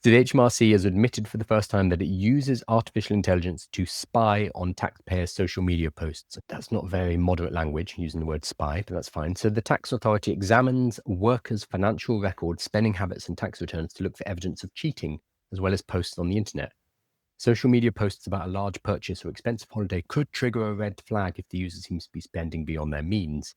So the HMRC has admitted for the first time that it uses artificial intelligence to spy on taxpayers' social media posts. That's not very moderate language, using the word spy, but that's fine. So the tax authority examines workers' financial records, spending habits, and tax returns to look for evidence of cheating, as well as posts on the internet. Social media posts about a large purchase or expensive holiday could trigger a red flag if the user seems to be spending beyond their means.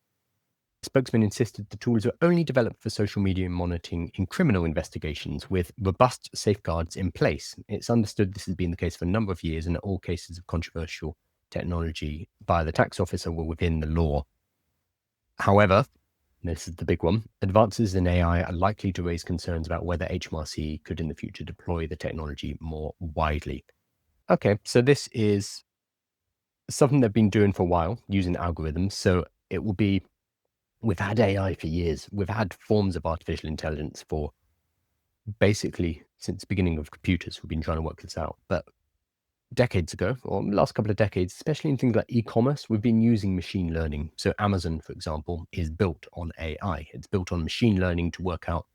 The spokesman insisted the tools are only developed for social media monitoring in criminal investigations with robust safeguards in place. It's understood this has been the case for a number of years, and that all cases of controversial technology by the tax officer were within the law. However, this is the big one, advances in AI are likely to raise concerns about whether HMRC could in the future deploy the technology more widely. Okay, so this is something they've been doing for a while, using algorithms. So it will be, we've had AI for years. We've had forms of artificial intelligence for basically since the beginning of computers. We've been trying to work this out. But decades ago, or last couple of decades, especially in things like e-commerce, we've been using machine learning. So Amazon, for example, is built on AI. It's built on machine learning to work out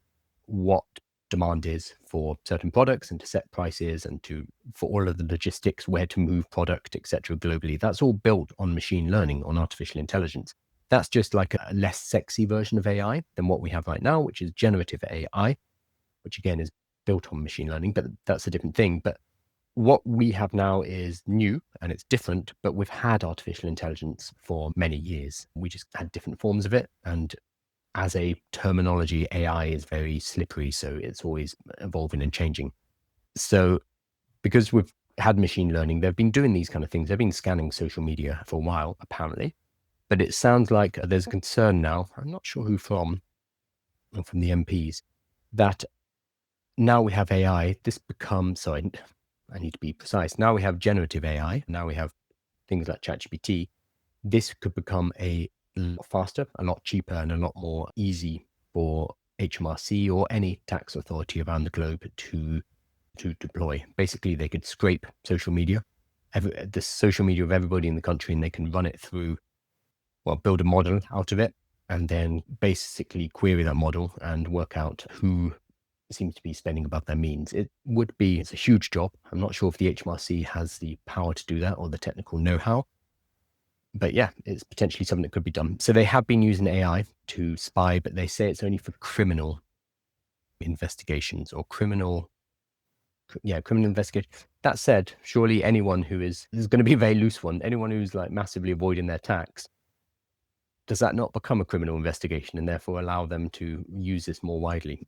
what demand is for certain products and to set prices and to for all of the logistics, where to move product, etc. globally. That's all built on machine learning, on artificial intelligence. That's just like a less sexy version of AI than what we have right now, which is generative AI, which again is built on machine learning, but that's a different thing. But what we have now is new and it's different, but we've had artificial intelligence for many years. We just had different forms of it. And as a terminology, AI is very slippery, so it's always evolving and changing. So because we've had machine learning, they've been doing these kind of things. They've been scanning social media for a while, apparently. But it sounds like there's a concern now, I'm not sure who from the MPs, that now we have AI, this becomes, sorry, I need to be precise. Now we have generative AI. Now we have things like ChatGPT. This could become a lot faster, a lot cheaper, and a lot more easy for HMRC or any tax authority around the globe to deploy. Basically, they could scrape social media, the social media of everybody in the country, and they can run it through, well, build a model out of it, and then basically query that model and work out who seems to be spending above their means. It's a huge job. I'm not sure if the HMRC has the power to do that or the technical know-how. But yeah, it's potentially something that could be done. So they have been using AI to spy, but they say it's only for criminal investigations or criminal investigations. That said, surely anyone who is going to be a very loose one, anyone who's like massively avoiding their tax, does that not become a criminal investigation and therefore allow them to use this more widely?